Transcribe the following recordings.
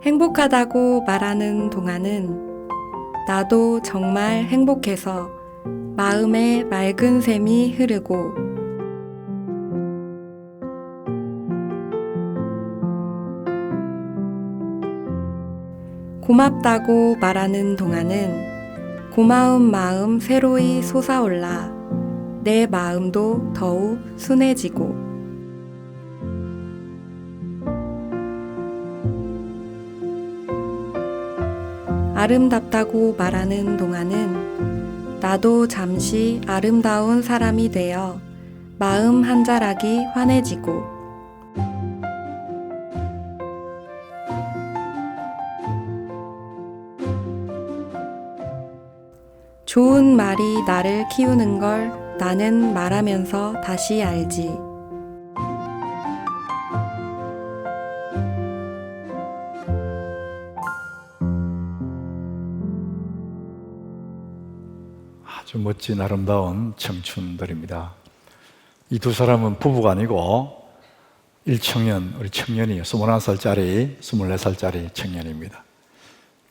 행복하다고 말하는 동안은 나도 정말 행복해서 마음에 맑은 샘이 흐르고 고맙다고 말하는 동안은 고마운 마음 새로이 솟아올라 내 마음도 더욱 순해지고 아름답다고 말하는 동안은 나도 잠시 아름다운 사람이 되어 마음 한 자락이 환해지고 좋은 말이 나를 키우는 걸 나는 말하면서 다시 알지. 아주 멋진 아름다운 청춘들입니다. 이 두 사람은 부부가 아니고 일청년, 우리 청년이 21살짜리, 24살짜리 청년입니다.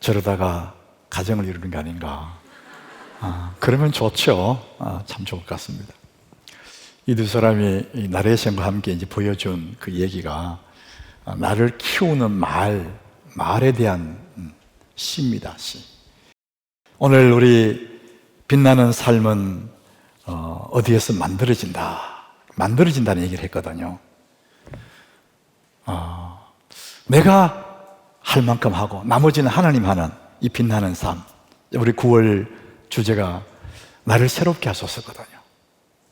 저러다가 가정을 이루는 게 아닌가. 그러면 좋죠. 참 좋을 것 같습니다. 이 두 사람이 이 나레이션과 함께 이제 보여준 그 얘기가 나를 키우는 말에 대한 시입니다. 시. 오늘 우리 빛나는 삶은 어디에서 만들어진다는 얘기를 했거든요. 내가 할 만큼 하고 나머지는 하나님 하는 이 빛나는 삶. 우리 9월 주제가 나를 새롭게 하소서거든요.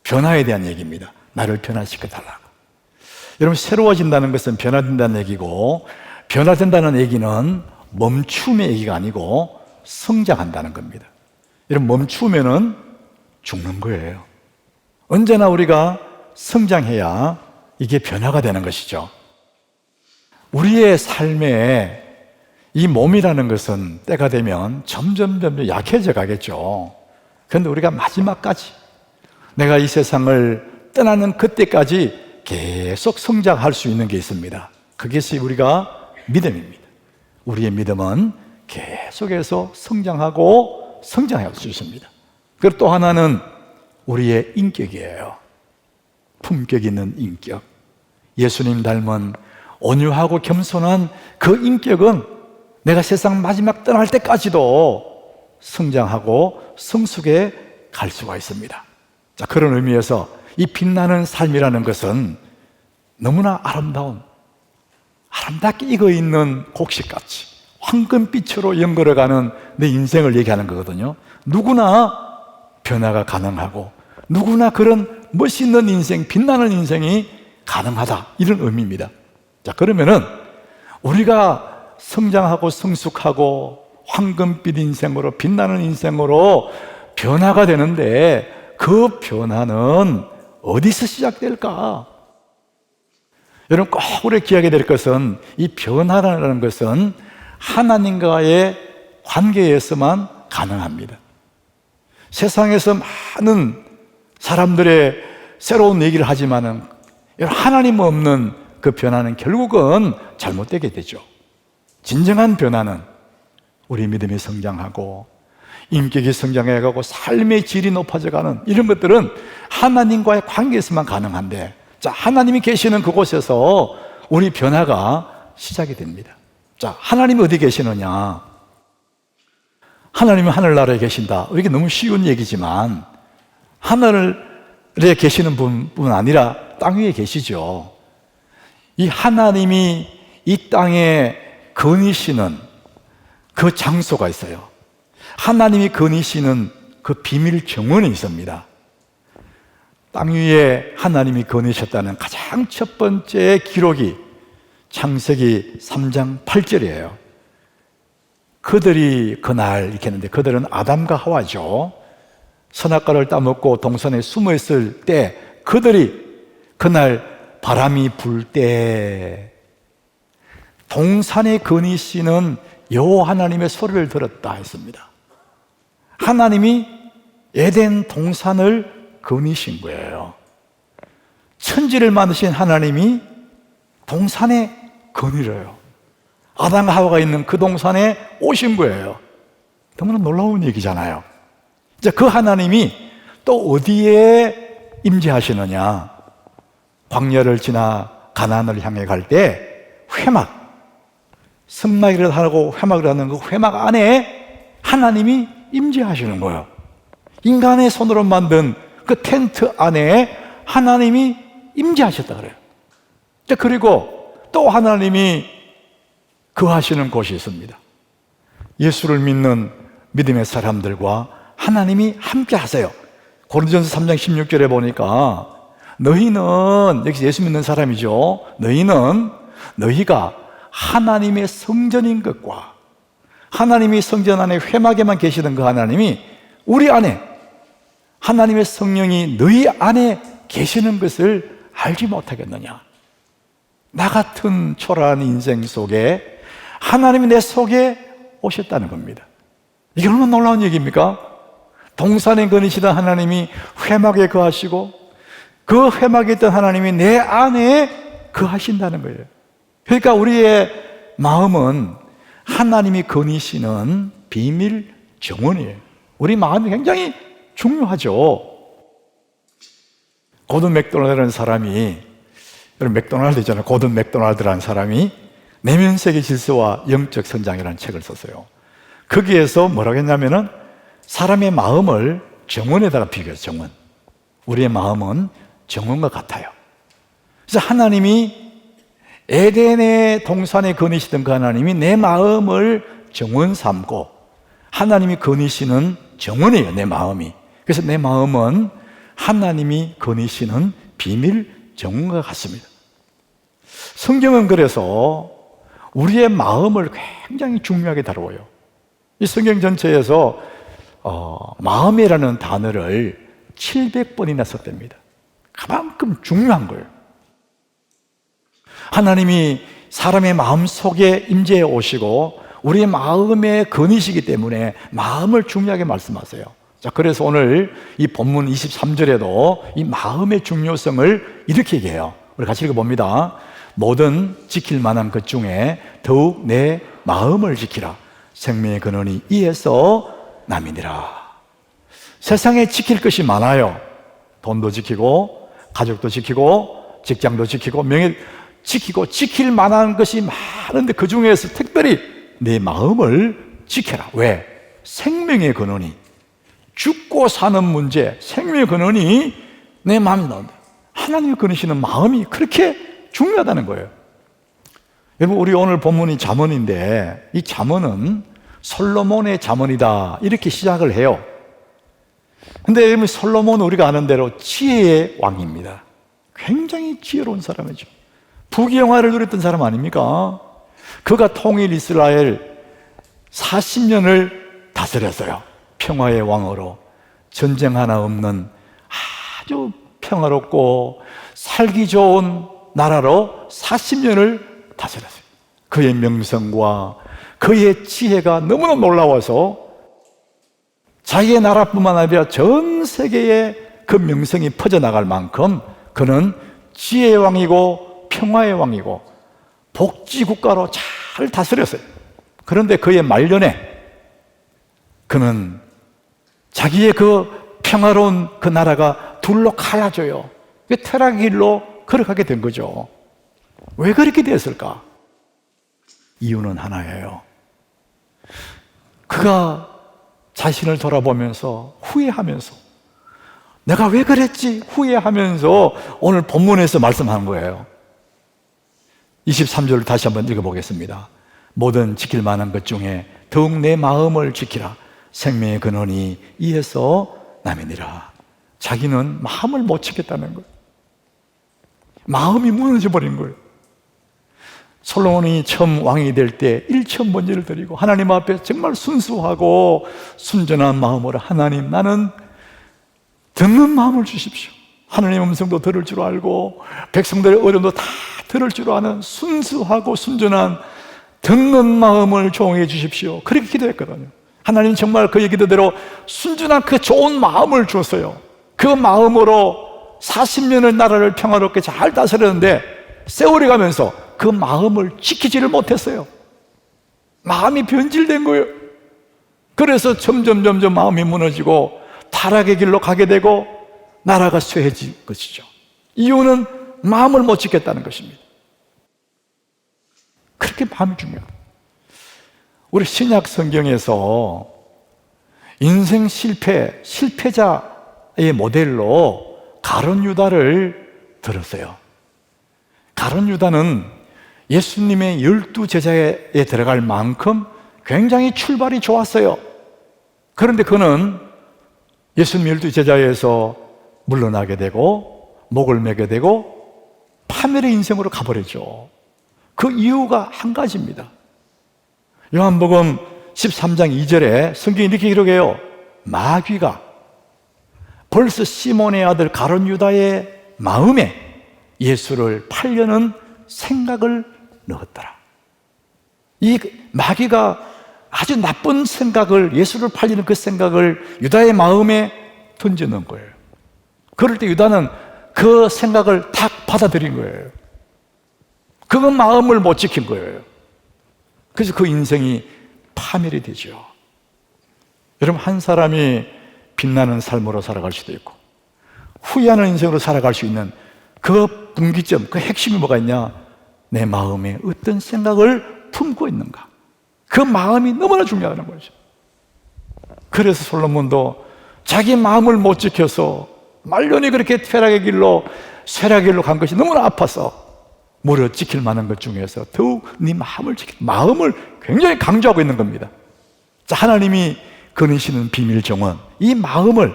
변화에 대한 얘기입니다. 나를 변화시켜 달라고. 여러분, 새로워진다는 것은 변화된다는 얘기고, 변화된다는 얘기는 멈춤의 얘기가 아니고 성장한다는 겁니다. 여러분, 멈추면은 죽는 거예요. 언제나 우리가 성장해야 이게 변화가 되는 것이죠. 우리의 삶에 이 몸이라는 것은 때가 되면 점점 약해져 가겠죠. 그런데 우리가 마지막까지 내가 이 세상을 떠나는 그때까지 계속 성장할 수 있는 게 있습니다. 그것이 우리가 믿음입니다. 우리의 믿음은 계속해서 성장하고 성장할 수 있습니다. 그리고 또 하나는 우리의 인격이에요. 품격 있는 인격. 예수님 닮은 온유하고 겸손한 그 인격은 내가 세상 마지막 떠날 때까지도 성장하고 성숙해 갈 수가 있습니다. 자, 그런 의미에서 이 빛나는 삶이라는 것은 너무나 아름답게 익어있는 곡식같이 황금빛으로 연걸어가는 내 인생을 얘기하는 거거든요. 누구나 변화가 가능하고 누구나 그런 멋있는 인생, 빛나는 인생이 가능하다, 이런 의미입니다. 자, 그러면은 우리가 성장하고 성숙하고 황금빛 인생으로, 빛나는 인생으로 변화가 되는데 그 변화는 어디서 시작될까? 여러분, 꼭 우리 기억해야 될 것은 이 변화라는 것은 하나님과의 관계에서만 가능합니다. 세상에서 많은 사람들의 새로운 얘기를 하지만은 하나님 없는 그 변화는 결국은 잘못되게 되죠. 진정한 변화는 우리 믿음이 성장하고 인격이 성장해가고 삶의 질이 높아져가는 이런 것들은 하나님과의 관계에서만 가능한데, 자, 하나님이 계시는 그곳에서 우리 변화가 시작이 됩니다. 자, 하나님이 어디 계시느냐? 하나님은 하늘나라에 계신다. 이게 너무 쉬운 얘기지만 하늘에 계시는 분뿐 아니라 땅 위에 계시죠. 이 하나님이 이 땅에 거니시는 그 장소가 있어요. 하나님이 거니시는 그 비밀 정원이 있습니다. 땅 위에 하나님이 거니셨다는 가장 첫 번째 기록이 창세기 3장 8절이에요. 그들이 그날 이렇게 했는데, 그들은 아담과 하와죠. 선악과를 따먹고 동산에 숨어 있을 때 그들이 그날 바람이 불 때 동산에 거니시는 여호와 하나님의 소리를 들었다 했습니다. 하나님이 에덴 동산을 거니신 거예요. 천지를 만드신 하나님이 동산에 거니려요. 아담과 하와가 있는 그 동산에 오신 거예요. 너무나 놀라운 얘기잖아요. 이제 그 하나님이 또 어디에 임재하시느냐? 광야를 지나 가나안을 향해 갈 때 회막, 승막이라도 하고 회막을 하는 그 회막 안에 하나님이 임재하시는 거예요. 인간의 손으로 만든 그 텐트 안에 하나님이 임재하셨다 그래요. 그리고 또 하나님이 거하시는 곳이 있습니다. 예수를 믿는 믿음의 사람들과 하나님이 함께 하세요. 고린도전서 3장 16절에 보니까 너희는, 여기서 예수 믿는 사람이죠. 너희가 하나님의 성전인 것과 하나님이 성전 안에 회막에만 계시던 그 하나님이 우리 안에 하나님의 성령이 너희 안에 계시는 것을 알지 못하겠느냐? 나 같은 초라한 인생 속에 하나님이 내 속에 오셨다는 겁니다. 이게 얼마나 놀라운 얘기입니까? 동산에 거니시던 하나님이 회막에 거하시고 그 회막에 있던 하나님이 내 안에 거하신다는 거예요. 그러니까 우리의 마음은 하나님이 거니시는 비밀 정원이에요. 우리 마음이 굉장히 중요하죠. 고든 맥도날드라는 사람이, 여러분 맥도날드 있잖아요. 고든 맥도날드라는 사람이 내면세계 질서와 영적 성장이라는 책을 썼어요. 거기에서 뭐라고 했냐면은 사람의 마음을 정원에다가 비교해서 정원. 우리의 마음은 정원과 같아요. 그래서 하나님이 에덴의 동산에 거니시던 그 하나님이 내 마음을 정원 삼고 하나님이 거니시는 정원이에요, 내 마음이. 그래서 내 마음은 하나님이 거니시는 비밀 정원과 같습니다. 성경은 그래서 우리의 마음을 굉장히 중요하게 다루어요. 이 성경 전체에서 마음이라는 단어를 700번이나 썼답니다. 그만큼 중요한 거예요. 하나님이 사람의 마음 속에 임재해 오시고 우리의 마음에 거니시기 때문에 마음을 중요하게 말씀하세요. 자, 그래서 오늘 이 본문 23절에도 이 마음의 중요성을 이렇게 얘기해요. 우리 같이 읽어봅니다. 모든 지킬 만한 것 중에 더욱 내 마음을 지키라. 생명의 근원이 이에서 남이니라. 세상에 지킬 것이 많아요. 돈도 지키고 가족도 지키고 직장도 지키고 명예 지키고 지킬 만한 것이 많은데 그 중에서 특별히 내 마음을 지켜라. 왜? 생명의 근원이, 죽고 사는 문제, 생명의 근원이 내 마음에 나온다. 하나님이 거니시는 마음이 그렇게 중요하다는 거예요. 여러분, 우리 오늘 본문이 잠언인데 이 잠언은 솔로몬의 잠언이다 이렇게 시작을 해요. 근데 여러분, 솔로몬은 우리가 아는 대로 지혜의 왕입니다. 굉장히 지혜로운 사람이죠. 부귀영화를 누렸던 사람 아닙니까? 그가 통일 이스라엘 40년을 다스렸어요. 평화의 왕으로. 전쟁 하나 없는 아주 평화롭고 살기 좋은 나라로 40년을 다스렸어요. 그의 명성과 그의 지혜가 너무나 놀라워서 자기의 나라뿐만 아니라 전 세계에 그 명성이 퍼져나갈 만큼 그는 지혜의 왕이고 평화의 왕이고 복지국가로 잘 다스렸어요. 그런데 그의 말년에 그는 자기의 그 평화로운 그 나라가 둘로 갈라져요. 그 타락의 길로 걸어가게 된 거죠. 왜 그렇게 됐을까? 이유는 하나예요. 그가 자신을 돌아보면서 후회하면서 내가 왜 그랬지? 후회하면서 오늘 본문에서 말씀하는 거예요. 23절을 다시 한번 읽어보겠습니다. 모든 지킬 만한 것 중에 더욱 내 마음을 지키라. 생명의 근원이 이에서 남이니라. 자기는 마음을 못 지켰다는 거예요. 마음이 무너져 버린 거예요. 솔로몬이 처음 왕이 될 때 일천번제를 드리고 하나님 앞에 정말 순수하고 순전한 마음으로 하나님, 나는 듣는 마음을 주십시오. 하나님 음성도 들을 줄 알고 백성들의 어려움도 다 들을 줄 아는 순수하고 순전한 듣는 마음을 조용해 주십시오. 그렇게 기도했거든요. 하나님 정말 그의 기도대로 순전한 그 좋은 마음을 주었어요. 그 마음으로 40년을 나라를 평화롭게 잘 다스렸는데 세월이 가면서 그 마음을 지키지를 못했어요. 마음이 변질된 거예요. 그래서 점점 마음이 무너지고 타락의 길로 가게 되고 나라가 쇠해진 것이죠. 이유는 마음을 못 지켰다는 것입니다. 그렇게 마음이 중요해요. 우리 신약 성경에서 인생 실패자의 모델로 가룟 유다를 들었어요. 가룟 유다는 예수님의 12제자에 들어갈 만큼 굉장히 출발이 좋았어요. 그런데 그는 예수님 12제자에서 물러나게 되고 목을 매게 되고 파멸의 인생으로 가버렸죠. 그 이유가 한 가지입니다. 요한복음 13장 2절에 성경이 이렇게 기록해요. 마귀가 벌써 시몬의 아들 가룟 유다의 마음에 예수를 팔려는 생각을 넣었더라. 이 마귀가 아주 나쁜 생각을, 예수를 팔리는 그 생각을 유다의 마음에 던져놓은 거예요. 그럴 때 유다는 그 생각을 탁 받아들인 거예요. 그 마음을 못 지킨 거예요. 그래서 그 인생이 파멸이 되죠. 여러분, 한 사람이 빛나는 삶으로 살아갈 수도 있고 후회하는 인생으로 살아갈 수 있는 그 분기점, 그 핵심이 뭐가 있냐? 내 마음에 어떤 생각을 품고 있는가? 그 마음이 너무나 중요하다는 거죠. 그래서 솔로몬도 자기 마음을 못 지켜서 말년이 그렇게 쇠락의 길로 간 것이 너무나 아파서 무려 지킬 만한 것 중에서 더욱 네 마음을 마음을 굉장히 강조하고 있는 겁니다. 자, 하나님이 거느시는 비밀 정원, 이 마음을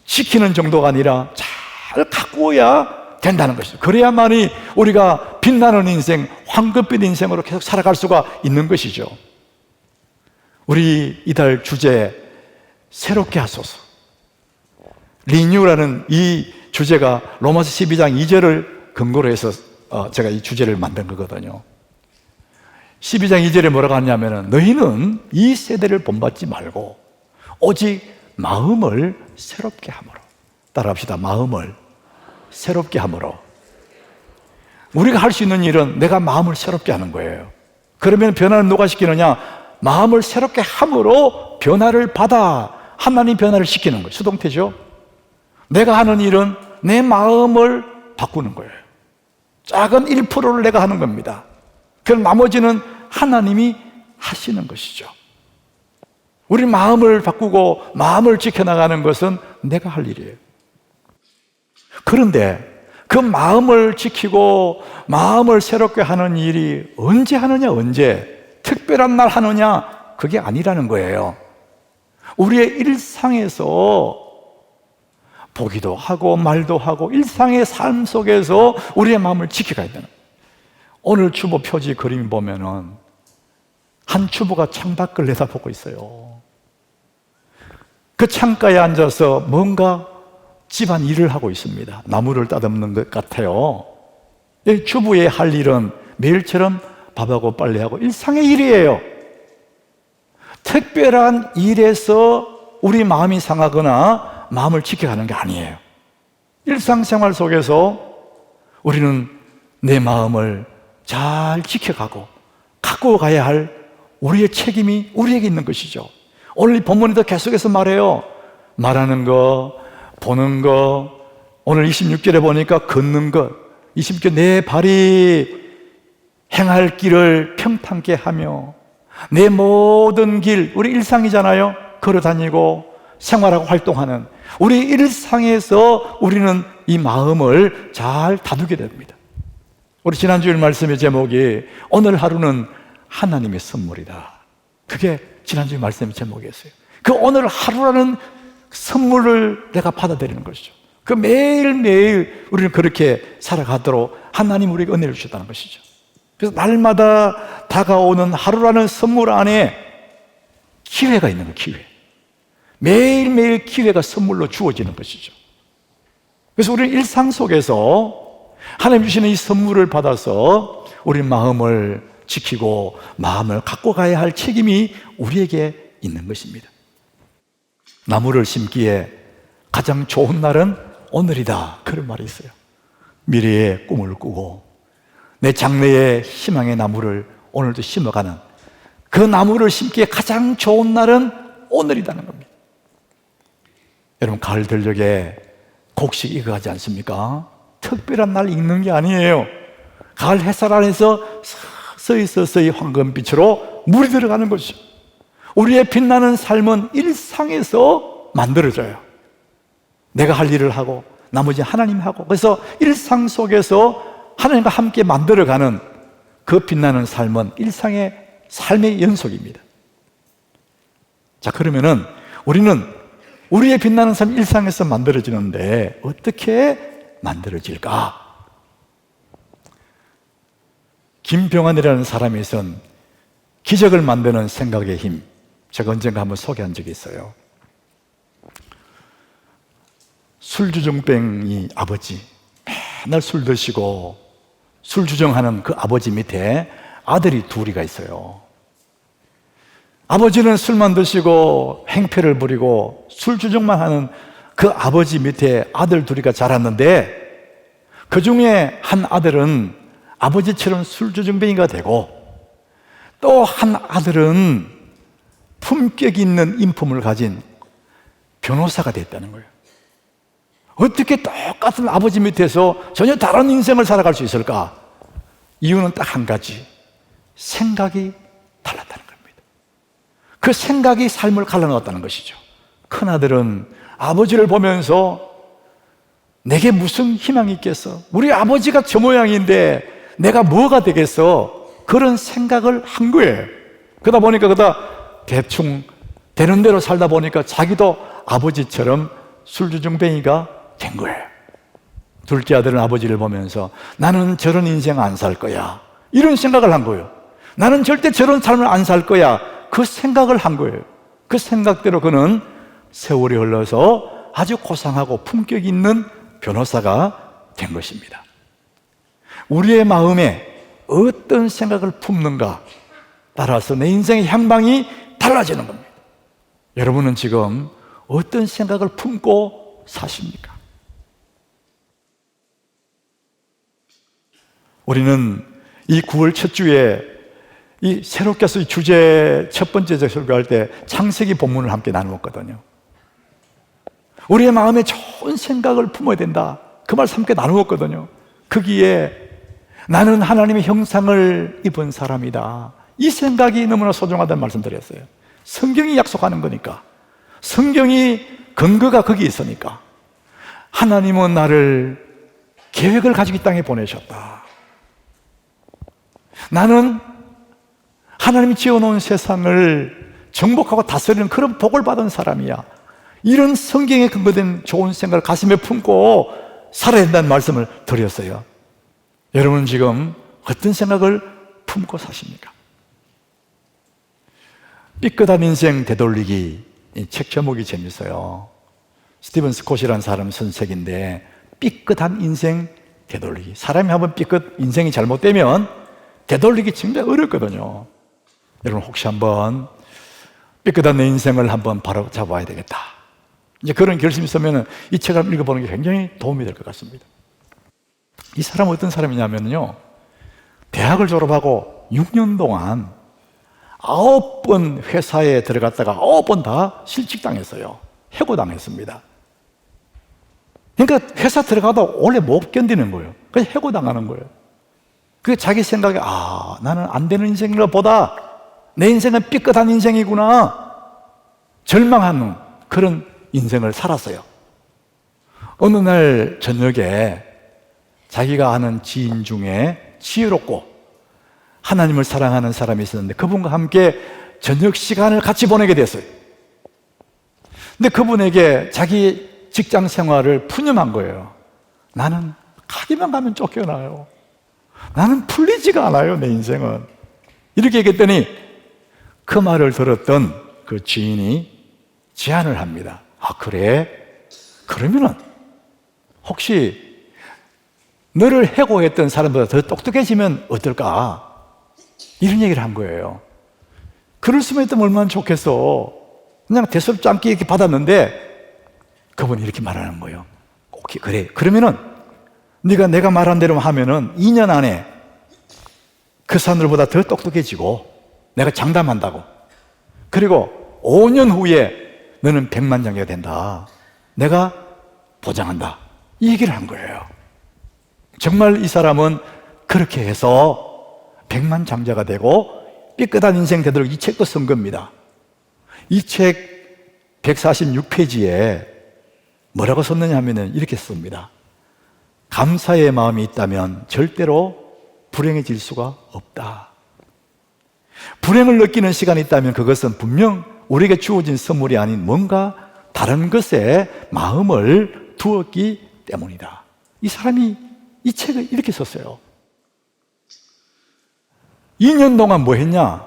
지키는 정도가 아니라 잘 가꾸어야 된다는 것이죠. 그래야만이 우리가 빛나는 인생, 황금빛 인생으로 계속 살아갈 수가 있는 것이죠. 우리 이달 주제 새롭게 하소서, 리뉴라는 이 주제가 로마서 12장 2절을 근거로 해서 제가 이 주제를 만든 거거든요. 12장 2절에 뭐라고 하냐면은 너희는 이 세대를 본받지 말고 오직 마음을 새롭게 함으로. 따라합시다. 마음을 새롭게 함으로. 우리가 할 수 있는 일은 내가 마음을 새롭게 하는 거예요. 그러면 변화는 누가 시키느냐? 마음을 새롭게 함으로 변화를 받아 하나님 변화를 시키는 거예요. 수동태죠. 내가 하는 일은 내 마음을 바꾸는 거예요. 작은 1%를 내가 하는 겁니다. 그럼 나머지는 하나님이 하시는 것이죠. 우리 마음을 바꾸고 마음을 지켜나가는 것은 내가 할 일이에요. 그런데 그 마음을 지키고 마음을 새롭게 하는 일이 언제 하느냐, 언제 특별한 날 하느냐, 그게 아니라는 거예요. 우리의 일상에서 보기도 하고 말도 하고 일상의 삶 속에서 우리의 마음을 지켜가야 되는 거예요. 오늘 주보 표지 그림 보면은 한 주부가 창밖을 내다보고 있어요. 그 창가에 앉아서 뭔가 집안 일을 하고 있습니다. 나무를 따듬는 것 같아요. 이 주부의 할 일은 매일처럼 밥하고 빨래하고 일상의 일이에요. 특별한 일에서 우리 마음이 상하거나 마음을 지켜가는 게 아니에요. 일상생활 속에서 우리는 내 마음을 잘 지켜가고 갖고 가야 할 우리의 책임이 우리에게 있는 것이죠. 오늘 이 본문에도 계속해서 말해요. 말하는 거, 보는 거, 오늘 26절에 보니까 걷는 것, 26절 내 발이 행할 길을 평탄케 하며 내 모든 길, 우리 일상이잖아요. 걸어 다니고 생활하고 활동하는 우리 일상에서 우리는 이 마음을 잘 다루게 됩니다. 우리 지난주일 말씀의 제목이 오늘 하루는 하나님의 선물이다. 그게 지난주의 말씀의 제목이었어요. 그 오늘 하루라는 선물을 내가 받아들이는 것이죠. 그 매일매일 우리는 그렇게 살아가도록 하나님 우리에게 은혜를 주셨다는 것이죠. 그래서 날마다 다가오는 하루라는 선물 안에 기회가 있는 거예요. 기회. 매일매일 기회가 선물로 주어지는 것이죠. 그래서 우리는 일상 속에서 하나님 주시는 이 선물을 받아서 우리 마음을 지키고 마음을 갖고 가야 할 책임이 우리에게 있는 것입니다. 나무를 심기에 가장 좋은 날은 오늘이다, 그런 말이 있어요. 미래의 꿈을 꾸고 내 장래의 희망의 나무를 오늘도 심어가는 그 나무를 심기에 가장 좋은 날은 오늘이라는 겁니다. 여러분, 가을 들녘에 곡식 익어가지 않습니까? 특별한 날 익는 게 아니에요. 가을 햇살 안에서 서서히 황금빛으로 물이 들어가는 것이죠. 우리의 빛나는 삶은 일상에서 만들어져요. 내가 할 일을 하고 나머지 하나님 하고, 그래서 일상 속에서 하나님과 함께 만들어가는 그 빛나는 삶은 일상의 삶의 연속입니다. 자, 그러면은 우리는 우리의 빛나는 삶 일상에서 만들어지는데 어떻게 만들어질까? 김병환이라는 사람이 쓴 기적을 만드는 생각의 힘, 제가 언젠가 한번 소개한 적이 있어요. 술주정뱅이 아버지, 맨날 술 드시고 술주정하는 그 아버지 밑에 아들이 둘이가 있어요. 아버지는 술만 드시고 행패를 부리고 술주정만 하는 그 아버지 밑에 아들 둘이가 자랐는데, 그 중에 한 아들은 아버지처럼 술주정뱅이가 되고, 또 한 아들은 품격 있는 인품을 가진 변호사가 됐다는 거예요. 어떻게 똑같은 아버지 밑에서 전혀 다른 인생을 살아갈 수 있을까? 이유는 딱 한 가지, 생각이 달랐다는 겁니다. 그 생각이 삶을 갈라놓았다는 것이죠. 큰아들은 아버지를 보면서 내게 무슨 희망이 있겠어? 우리 아버지가 저 모양인데 내가 뭐가 되겠어? 그런 생각을 한 거예요. 그러다 보니까 대충 되는 대로 살다 보니까 자기도 아버지처럼 술주정뱅이가 된 거예요. 둘째 아들은 아버지를 보면서 나는 저런 인생 안 살 거야, 이런 생각을 한 거예요. 나는 절대 저런 삶을 안 살 거야, 그 생각을 한 거예요. 그 생각대로 그는 세월이 흘러서 아주 고상하고 품격 있는 변호사가 된 것입니다. 우리의 마음에 어떤 생각을 품는가 따라서 내 인생의 향방이 달라지는 겁니다. 여러분은 지금 어떤 생각을 품고 사십니까? 우리는 이 9월 첫 주에 이 새롭게 해서 주제 첫 번째 설교할 때 창세기 본문을 함께 나누었거든요. 우리의 마음에 좋은 생각을 품어야 된다, 그 말씀 함께 나누었거든요. 거기에 나는 하나님의 형상을 입은 사람이다, 이 생각이 너무나 소중하다는 말씀 드렸어요. 성경이 약속하는 거니까, 성경이 근거가 거기 있으니까. 하나님은 나를 계획을 가지고 이 땅에 보내셨다. 나는 하나님이 지어놓은 세상을 정복하고 다스리는 그런 복을 받은 사람이야. 이런 성경에 근거된 좋은 생각을 가슴에 품고 살아야 된다는 말씀을 드렸어요. 여러분은 지금 어떤 생각을 품고 사십니까? 삐끗한 인생 되돌리기, 이 책 제목이 재밌어요. 스티븐 스콧이라는 사람 쓴 책인데, 삐끗한 인생 되돌리기. 사람이 한번 삐끗 인생이 잘못되면 되돌리기 진짜 어렵거든요. 여러분, 혹시 한번 삐끗한 내 인생을 한번 바로 잡아야 되겠다, 이제 그런 결심이 있으면 이 책을 읽어보는 게 굉장히 도움이 될 것 같습니다. 이 사람은 어떤 사람이냐면요, 대학을 졸업하고 6년 동안 9번 회사에 들어갔다가 9번 다 실직당했어요. 해고당했습니다. 그러니까 회사 들어가도 오래 못 견디는 거예요. 그래서 해고당하는 거예요. 그게 자기 생각에, 나는 안 되는 인생인 것보다 내 인생은 삐끗한 인생이구나, 절망하는 그런 인생을 살았어요. 어느 날 저녁에 자기가 아는 지인 중에 지혜롭고 하나님을 사랑하는 사람이 있었는데, 그분과 함께 저녁 시간을 같이 보내게 됐어요. 근데 그분에게 자기 직장 생활을 푸념한 거예요. 나는 가기만 가면 쫓겨나요. 나는 풀리지가 않아요, 내 인생은. 이렇게 얘기했더니 그 말을 들었던 그 지인이 제안을 합니다. 그래? 그러면은 혹시 너를 해고했던 사람보다 더 똑똑해지면 어떨까? 이런 얘기를 한 거예요. 글을 쓰면 했다면 얼마나 좋겠어. 그냥 대수롭지 않게 이렇게 받았는데 그분이 이렇게 말하는 거예요. 오케이, 그래. 그러면은 네가 내가 말한 대로 하면은 2년 안에 그 사람들보다 더 똑똑해지고 내가 장담한다고. 그리고 5년 후에 너는 백만장자가 된다. 내가 보장한다. 이 얘기를 한 거예요. 정말 이 사람은 그렇게 해서 백만장자가 되고 삐끗한 인생 되도록 이 책도 쓴 겁니다. 이 책 146페이지에 뭐라고 썼느냐 하면 이렇게 씁니다. 감사의 마음이 있다면 절대로 불행해질 수가 없다. 불행을 느끼는 시간이 있다면 그것은 분명 우리에게 주어진 선물이 아닌 뭔가 다른 것에 마음을 두었기 때문이다. 이 사람이 이 책을 이렇게 썼어요. 2년 동안 뭐 했냐?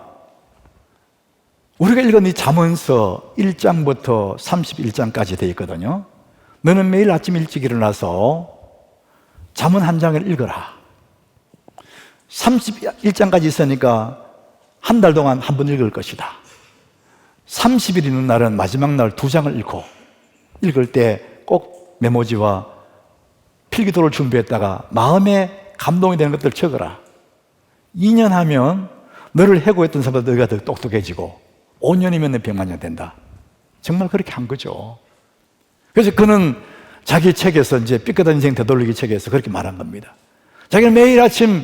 우리가 읽은 이 잠언서 1장부터 31장까지 되어 있거든요. 너는 매일 아침 일찍 일어나서 잠언 한 장을 읽어라. 31장까지 있으니까 한 달 동안 한 번 읽을 것이다. 30일 있는 날은 마지막 날 2장을 읽고, 읽을 때 꼭 메모지와 필기도를 준비했다가 마음에 감동이 되는 것들을 적어라. 2년 하면 너를 해고했던 사람보다 너가 더 똑똑해지고 5년이면 내 백만장 된다. 정말 그렇게 한 거죠. 그래서 그는 자기 책에서 이제 삐끗한 인생 되돌리기 책에서 그렇게 말한 겁니다. 자기는 매일 아침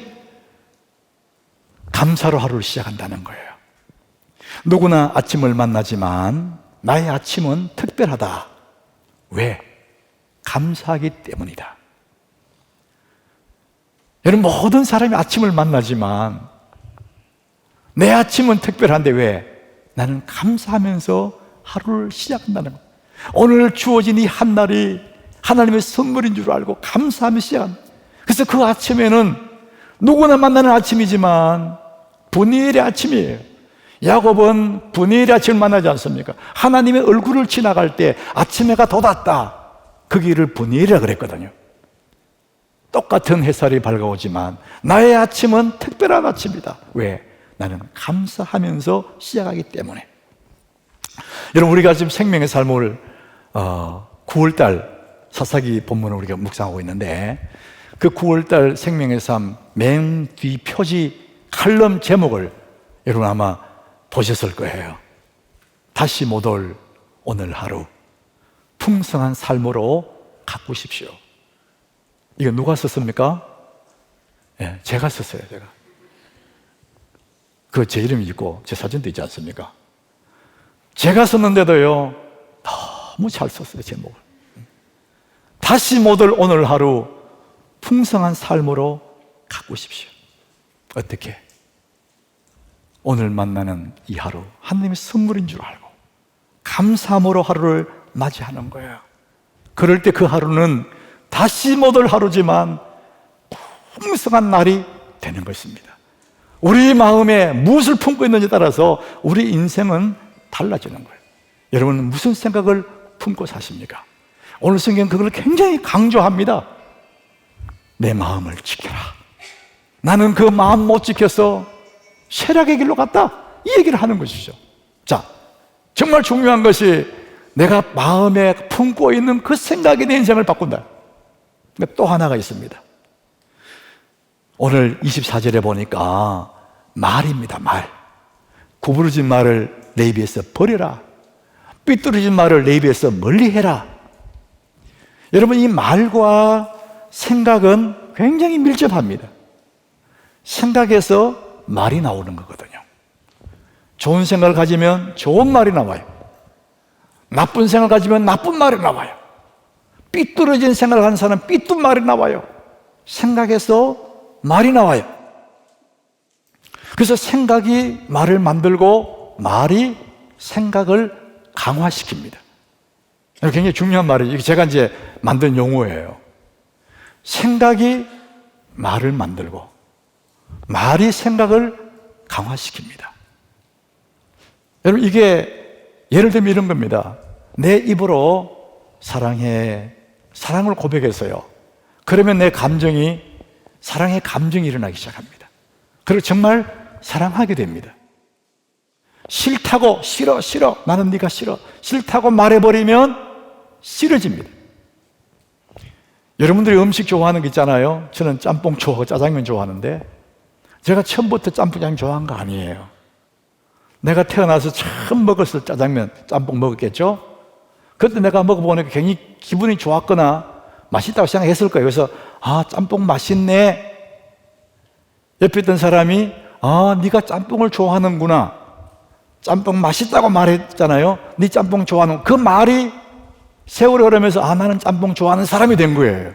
감사로 하루를 시작한다는 거예요. 누구나 아침을 만나지만 나의 아침은 특별하다. 왜? 감사하기 때문이다. 여러분, 모든 사람이 아침을 만나지만 내 아침은 특별한데 왜? 나는 감사하면서 하루를 시작한다는 거예요. 오늘 주어진 이 한날이 하나님의 선물인 줄 알고 감사하며 시작한다. 그래서 그 아침에는 누구나 만나는 아침이지만 분이엘의 아침이에요. 야곱은 분이엘의 아침을 만나지 않습니까? 하나님의 얼굴을 지나갈 때 아침 해가 돋았다. 그 길을 분이엘이라 그랬거든요. 똑같은 햇살이 밝아오지만 나의 아침은 특별한 아침이다. 왜? 나는 감사하면서 시작하기 때문에. 여러분, 우리가 지금 생명의 삶을 9월달 사사기 본문을 우리가 묵상하고 있는데, 그 9월달 생명의 삶 맨 뒤 표지 칼럼 제목을 여러분 아마 보셨을 거예요. 다시 못 올 오늘 하루 풍성한 삶으로 가꾸십시오. 이거 누가 썼습니까? 예, 제가 썼어요. 제가 그 제 이름이 있고 제 사진도 있지 않습니까? 제가 썼는데도요 너무 잘 썼어요. 제목을. 다시 못 올 오늘 하루 풍성한 삶으로 가꾸십시오. 어떻게? 오늘 만나는 이 하루 하나님의 선물인 줄 알고 감사함으로 하루를 맞이하는 거예요. 그럴 때 그 하루는 다시 못 올 하루지만 풍성한 날이 되는 것입니다. 우리 마음에 무엇을 품고 있는지에 따라서 우리 인생은 달라지는 거예요. 여러분은 무슨 생각을 품고 사십니까? 오늘 성경은 그걸 굉장히 강조합니다. 내 마음을 지켜라. 나는 그 마음 못 지켜서 쇠락의 길로 갔다. 이 얘기를 하는 것이죠. 자, 정말 중요한 것이 내가 마음에 품고 있는 그 생각이 내 인생을 바꾼다. 또 하나가 있습니다. 오늘 24절에 보니까 말입니다. 말. 구부러진 말을 내 입에서 버려라. 삐뚤어진 말을 내 입에서 멀리해라. 여러분, 이 말과 생각은 굉장히 밀접합니다. 생각에서 말이 나오는 거거든요. 좋은 생각을 가지면 좋은 말이 나와요. 나쁜 생각을 가지면 나쁜 말이 나와요. 삐뚤어진 생각을 하는 사람은 삐뚤 말이 나와요. 생각에서 말이 나와요. 그래서 생각이 말을 만들고 말이 생각을 강화시킵니다. 굉장히 중요한 말이에요. 이게 제가 이제 만든 용어예요. 생각이 말을 만들고 말이 생각을 강화시킵니다. 여러분, 이게 예를 들면 이런 겁니다. 내 입으로 사랑해, 사랑을 고백해서요. 그러면 내 감정이, 사랑의 감정이 일어나기 시작합니다. 그리고 정말 사랑하게 됩니다. 싫다고, 싫어, 싫어, 나는 네가 싫어, 싫다고 말해버리면 싫어집니다. 여러분들이 음식 좋아하는 게 있잖아요. 저는 짬뽕 좋아하고 짜장면 좋아하는데 제가 처음부터 짬뽕 좋아한 거 아니에요. 내가 태어나서 처음 먹었을 짜장면, 짬뽕 먹었겠죠? 그때 내가 먹어보니까 굉장히 기분이 좋았거나 맛있다고 생각했을 거예요. 그래서 짬뽕 맛있네. 옆에 있던 사람이 네가 짬뽕을 좋아하는구나, 짬뽕 맛있다고 말했잖아요. 네 짬뽕 좋아하는, 그 말이 세월이 흐르면서 나는 짬뽕 좋아하는 사람이 된 거예요.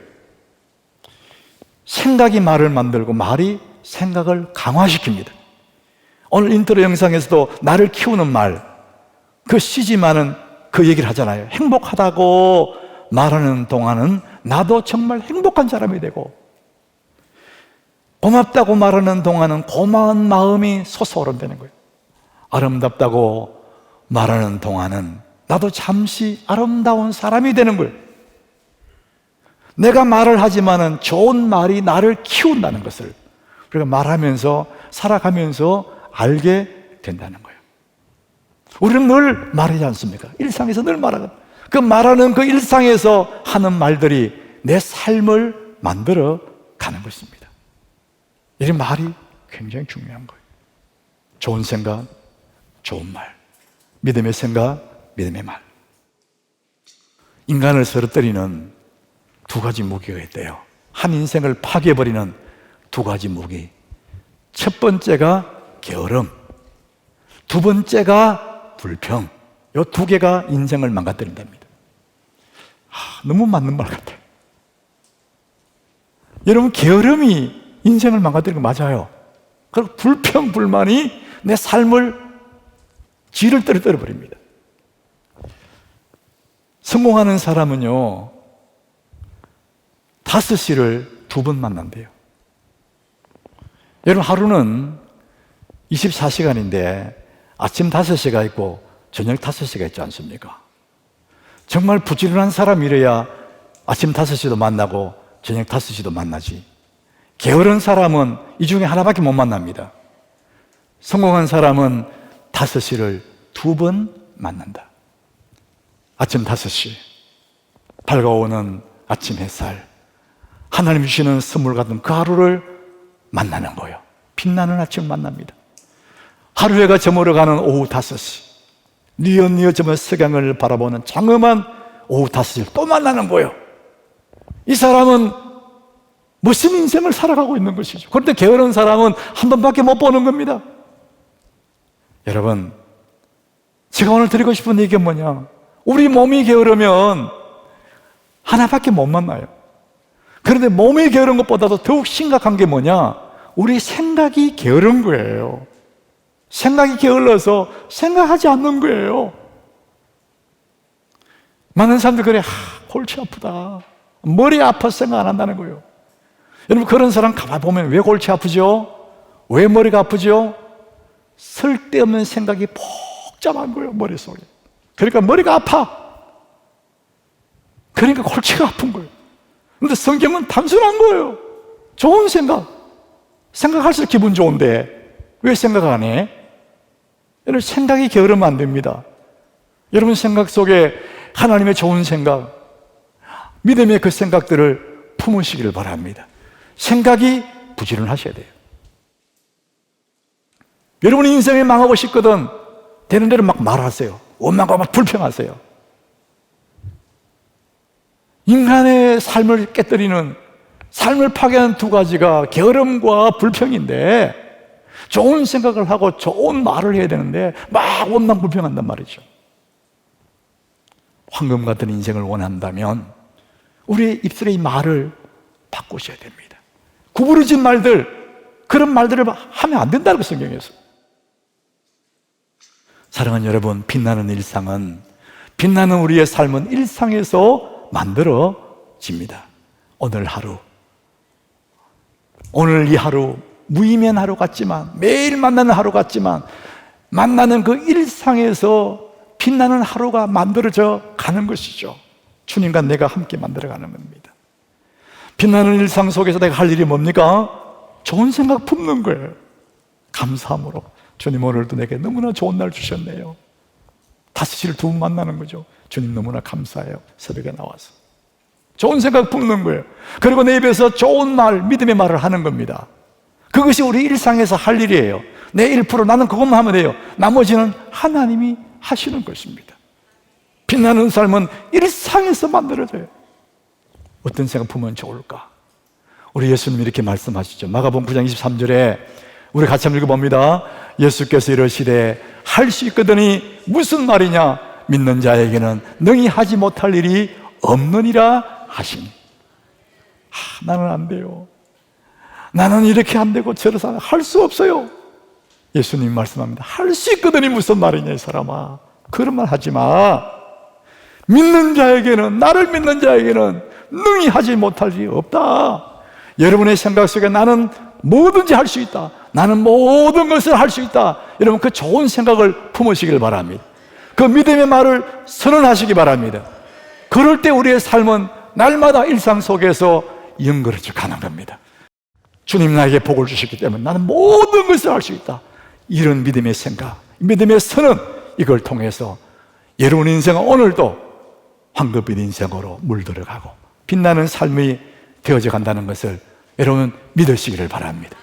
생각이 말을 만들고 말이 생각을 강화시킵니다. 오늘 인트로 영상에서도 나를 키우는 말, 그 시지만은 그 얘기를 하잖아요. 행복하다고 말하는 동안은 나도 정말 행복한 사람이 되고, 고맙다고 말하는 동안은 고마운 마음이 솟아오른다는 거예요. 아름답다고 말하는 동안은 나도 잠시 아름다운 사람이 되는 거예요. 내가 말을 하지만은 좋은 말이 나를 키운다는 것을 우리가 말하면서 살아가면서 알게 된다는 거예요. 우리는 늘 말하지 않습니까? 일상에서 늘 말하거든요. 그 말하는 그 일상에서 하는 말들이 내 삶을 만들어 가는 것입니다. 이 말이 굉장히 중요한 거예요. 좋은 생각, 좋은 말, 믿음의 생각, 믿음의 말. 인간을 쓰러뜨리는 두 가지 무기가 있대요. 한 인생을 파괴해버리는 두 가지 무기. 첫 번째가 게으름, 두 번째가 불평. 이 두 개가 인생을 망가뜨린답니다. 너무 맞는 말 같아요. 여러분, 게으름이 인생을 망가뜨리는 거 맞아요. 그리고 불평, 불만이 내 삶을 질을 떨어뜨려 버립니다. 성공하는 사람은요, 5시를 2번 만난대요. 여러분, 하루는 24시간인데 아침 5시가 있고 저녁 5시가 있지 않습니까? 정말 부지런한 사람이래야 아침 5시도 만나고 저녁 5시도 만나지. 게으른 사람은 이 중에 하나밖에 못 만납니다. 성공한 사람은 5시를 2번 만난다. 아침 5시, 밝아오는 아침 햇살, 하나님 주시는 선물 같은 그 하루를 만나는 거예요. 빛나는 아침을 만납니다. 하루 해가 저물어가는 오후 5시, 뉘엿뉘엿 석양을 바라보는 장엄한 오후 5시를 또 만나는 거예요. 이 사람은 멋진 인생을 살아가고 있는 것이죠. 그런데 게으른 사람은 한 번밖에 못 보는 겁니다. 여러분, 제가 오늘 드리고 싶은 얘기가 뭐냐, 우리 몸이 게으르면 하나밖에 못 만나요. 그런데 몸이 게으른 것보다도 더욱 심각한 게 뭐냐, 우리 생각이 게으른 거예요. 생각이 게을러서 생각하지 않는 거예요. 많은 사람들 그래, 골치 아프다, 머리 아파서 생각 안 한다는 거예요. 여러분, 그런 사람 가만 보면 왜 골치 아프죠? 왜 머리가 아프죠? 쓸데없는 생각이 복잡한 거예요, 머릿속에. 그러니까 머리가 아파. 그러니까 골치가 아픈 거예요. 그런데 성경은 단순한 거예요. 좋은 생각, 생각할수록 기분 좋은데 왜 생각 안 해? 여러분, 생각이 게으르면 안 됩니다. 여러분 생각 속에 하나님의 좋은 생각, 믿음의 그 생각들을 품으시기를 바랍니다. 생각이 부지런하셔야 돼요. 여러분 인생이 망하고 싶거든 되는 대로 막 말하세요. 원망하고 막 불평하세요. 인간의 삶을 깨뜨리는, 삶을 파괴하는 두 가지가 게으름과 불평인데, 좋은 생각을 하고 좋은 말을 해야 되는데 막 원망 불평한단 말이죠. 황금 같은 인생을 원한다면 우리의 입술의 이 말을 바꾸셔야 됩니다. 구부러진 말들, 그런 말들을 하면 안 된다는 거, 성경에서. 사랑하는 여러분, 빛나는 일상은, 빛나는 우리의 삶은 일상에서 만들어집니다. 오늘 하루, 오늘 이 하루 무의미한 하루 같지만, 매일 만나는 하루 같지만, 만나는 그 일상에서 빛나는 하루가 만들어져 가는 것이죠. 주님과 내가 함께 만들어가는 겁니다. 빛나는 일상 속에서 내가 할 일이 뭡니까? 좋은 생각 품는 거예요. 감사함으로, 주님 오늘도 내게 너무나 좋은 날 주셨네요. 5시를 2번 만나는 거죠. 주님 너무나 감사해요. 새벽에 나와서 좋은 생각 품는 거예요. 그리고 내 입에서 좋은 말, 믿음의 말을 하는 겁니다. 그것이 우리 일상에서 할 일이에요. 내 1% 나는 그것만 하면 돼요. 나머지는 하나님이 하시는 것입니다. 빛나는 삶은 일상에서 만들어져요. 어떤 생각 품으면 좋을까? 우리 예수님이 이렇게 말씀하시죠. 마가복음 9장 23절에 우리 같이 한번 읽어봅니다. 예수께서 이러시되 할 수 있거든이 무슨 말이냐? 믿는 자에게는 능히 하지 못할 일이 없느니라 하시니. 나는 안 돼요. 나는 이렇게 안 되고 저래서 할 수 없어요. 예수님이 말씀합니다. 할 수 있거든이 무슨 말이냐 이 사람아. 그런 말 하지 마. 믿는 자에게는, 나를 믿는 자에게는 능히 하지 못할 일이 없다. 여러분의 생각 속에 나는 뭐든지 할 수 있다, 나는 모든 것을 할 수 있다, 여러분 그 좋은 생각을 품으시길 바랍니다. 그 믿음의 말을 선언하시기 바랍니다. 그럴 때 우리의 삶은 날마다 일상 속에서 연결해져 가는 겁니다. 주님 나에게 복을 주셨기 때문에 나는 모든 것을 할 수 있다, 이런 믿음의 생각, 믿음의 선언, 이걸 통해서 여러분 인생은 오늘도 황금빛 인생으로 물들어가고 빛나는 삶이 되어져 간다는 것을 여러분 믿으시기를 바랍니다.